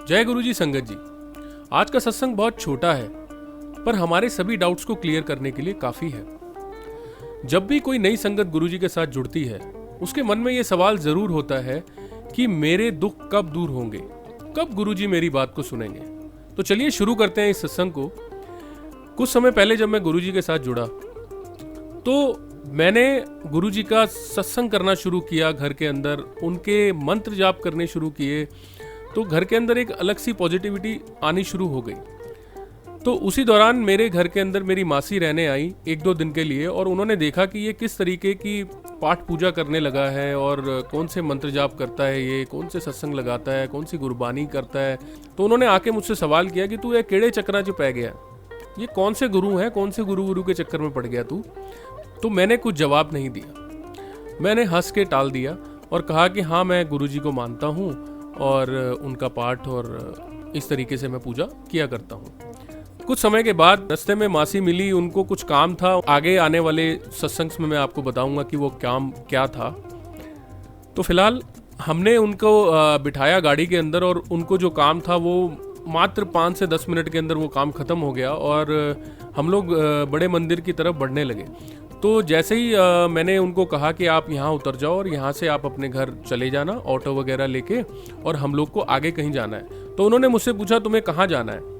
जय गुरु जी संगत जी। आज का सत्संग बहुत छोटा है पर हमारे सभी डाउट्स को क्लियर करने के लिए काफी है। जब भी कोई नई संगत गुरु जी के साथ जुड़ती है उसके मन में ये सवाल जरूर होता है कि मेरे दुख कब दूर होंगे, कब गुरु जी मेरी बात को सुनेंगे। तो चलिए शुरू करते हैं इस सत्संग को। कुछ समय पहले जब मैं गुरु जी के साथ जुड़ा तो मैंने गुरु जी का सत्संग करना शुरू किया। घर के अंदर उनके मंत्र जाप करने शुरू किए तो घर के अंदर एक अलग सी पॉजिटिविटी आनी शुरू हो गई। तो उसी दौरान मेरे घर के अंदर मेरी मासी रहने आई 1-2 दिन के लिए और उन्होंने देखा कि ये किस तरीके की पाठ पूजा करने लगा है और कौन से मंत्र जाप करता है, ये कौन से सत्संग लगाता है, कौन सी गुरबानी करता है। तो उन्होंने आके मुझसे सवाल किया कि तू ये केड़े चक्रा च पै गया, ये कौन से गुरु हैं, कौन से गुरु के चक्कर में पड़ गया तू। तो मैंने कुछ जवाब नहीं दिया, मैंने हंस के टाल दिया और कहा कि हाँ मैं गुरु जी को मानता हूँ और उनका पाठ और इस तरीके से मैं पूजा किया करता हूँ। कुछ समय के बाद रास्ते में मासी मिली, उनको कुछ काम था। आगे आने वाले सत्संग में मैं आपको बताऊंगा कि वो काम क्या था। तो फिलहाल हमने उनको बिठाया गाड़ी के अंदर और उनको जो काम था वो मात्र 5 से 10 मिनट के अंदर वो काम खत्म हो गया और हम लोग बड़े मंदिर की तरफ बढ़ने लगे। तो जैसे ही मैंने उनको कहा कि आप यहाँ उतर जाओ और यहाँ से आप अपने घर चले जाना ऑटो वगैरह लेके और हम लोग को आगे कहीं जाना है। तो उन्होंने मुझसे पूछा तुम्हें कहाँ जाना है।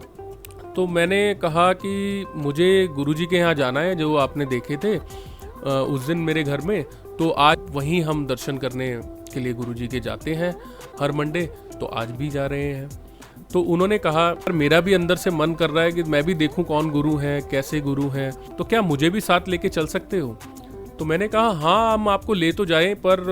तो मैंने कहा कि मुझे गुरुजी के यहाँ जाना है जो आपने देखे थे उस दिन मेरे घर में। तो आज वहीं हम दर्शन करने के लिए गुरुजी के जाते हैं हर मंडे, तो आज भी जा रहे हैं। तो उन्होंने कहा पर मेरा भी अंदर से मन कर रहा है कि मैं भी देखूं कौन गुरु हैं, कैसे गुरु हैं, तो क्या मुझे भी साथ लेके चल सकते हो। तो मैंने कहा हाँ हम आपको ले तो जाएं पर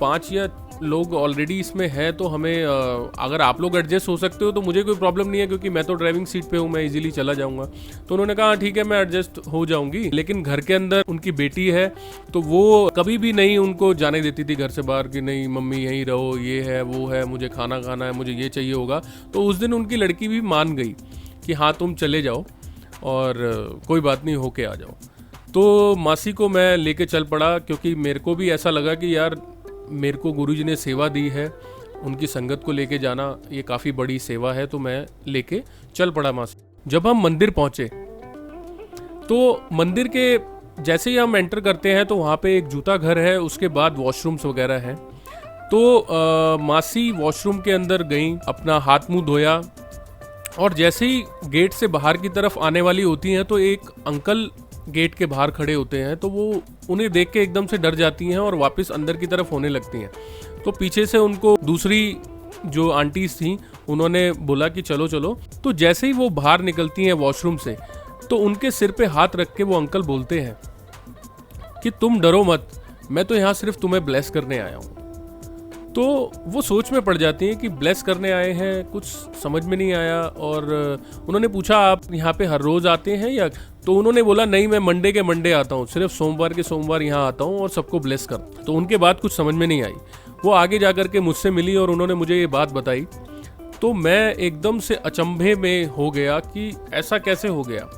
5 या लोग ऑलरेडी इसमें है तो हमें अगर आप लोग एडजस्ट हो सकते हो तो मुझे कोई प्रॉब्लम नहीं है क्योंकि मैं तो ड्राइविंग सीट पे हूँ, मैं इजीली चला जाऊंगा। तो उन्होंने कहा ठीक है मैं एडजस्ट हो जाऊंगी, लेकिन घर के अंदर उनकी बेटी है तो वो कभी भी नहीं उनको जाने देती थी घर से बाहर कि नहीं मम्मी यहीं रहो, ये है वो है, मुझे खाना खाना है, मुझे ये चाहिए होगा। तो उस दिन उनकी लड़की भी मान गई कि हाँ तुम चले जाओ और कोई बात नहीं होके आ जाओ। तो मासी को मैं लेके चल पड़ा क्योंकि मेरे को भी ऐसा लगा कि यार मेरे को गुरुजी ने सेवा दी है, उनकी संगत को लेके जाना ये काफ़ी बड़ी सेवा है, तो मैं लेके चल पड़ा मासी। जब हम मंदिर पहुंचे तो मंदिर के जैसे ही हम एंटर करते हैं तो वहाँ पे एक जूता घर है, उसके बाद वॉशरूम्स वगैरह हैं। तो मासी वॉशरूम के अंदर गई, अपना हाथ मुंह धोया और जैसे ही गेट से बाहर की तरफ आने वाली होती हैं तो एक अंकल गेट के बाहर खड़े होते हैं। तो वो उन्हें देख के एकदम से डर जाती हैं और वापस अंदर की तरफ होने लगती हैं। तो पीछे से उनको दूसरी जो आंटीज थी उन्होंने बोला कि चलो चलो। तो जैसे ही वो बाहर निकलती हैं वॉशरूम से तो उनके सिर पे हाथ रख के वो अंकल बोलते हैं कि तुम डरो मत, मैं तो यहाँ सिर्फ तुम्हें ब्लेस करने आया हूँ। तो वो सोच में पड़ जाती हैं कि ब्लेस करने आए हैं, कुछ समझ में नहीं आया। और उन्होंने पूछा आप यहाँ पे हर रोज़ आते हैं या, तो उन्होंने बोला नहीं मैं मंडे के मंडे आता हूँ, सिर्फ सोमवार के सोमवार यहाँ आता हूँ और सबको ब्लेस कर। तो उनके बात कुछ समझ में नहीं आई। वो आगे जा कर के मुझसे मिली और उन्होंने मुझे ये बात बताई। तो मैं एकदम से अचंभे में हो गया कि ऐसा कैसे हो गया।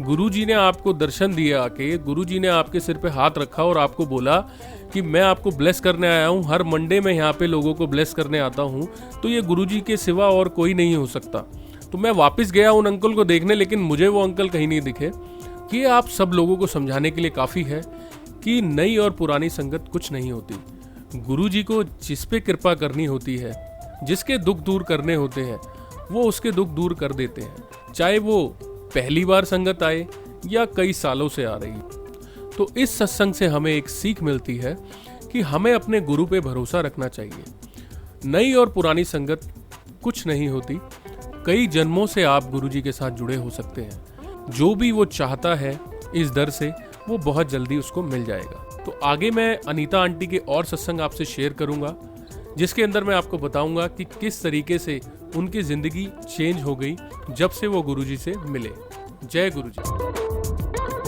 गुरुजी ने आपको दर्शन दिया आके, गुरुजी ने आपके सिर पे हाथ रखा और आपको बोला कि मैं आपको ब्लेस करने आया हूँ, हर मंडे में यहाँ पे लोगों को ब्लेस करने आता हूँ, तो ये गुरुजी के सिवा और कोई नहीं हो सकता। तो मैं वापस गया उन अंकल को देखने, लेकिन मुझे वो अंकल कहीं नहीं दिखे। कि आप सब लोगों को समझाने के लिए काफ़ी है कि नई और पुरानी संगत कुछ नहीं होती। गुरुजी को जिस पे कृपा करनी होती है, जिसके दुख दूर करने होते हैं, वो उसके दुख दूर कर देते हैं, चाहे वो पहली बार संगत आए या कई सालों से आ रही। तो इस सत्संग से हमें एक सीख मिलती है कि हमें अपने गुरु पे भरोसा रखना चाहिए। नई और पुरानी संगत कुछ नहीं होती, कई जन्मों से आप गुरुजी के साथ जुड़े हो सकते हैं। जो भी वो चाहता है इस दर से वो बहुत जल्दी उसको मिल जाएगा। तो आगे मैं अनीता आंटी के और सत्संग आपसे शेयर करूंगा जिसके अंदर मैं आपको बताऊंगा कि किस तरीके से उनकी ज़िंदगी चेंज हो गई जब से वो गुरुजी से मिले। जय गुरुजी।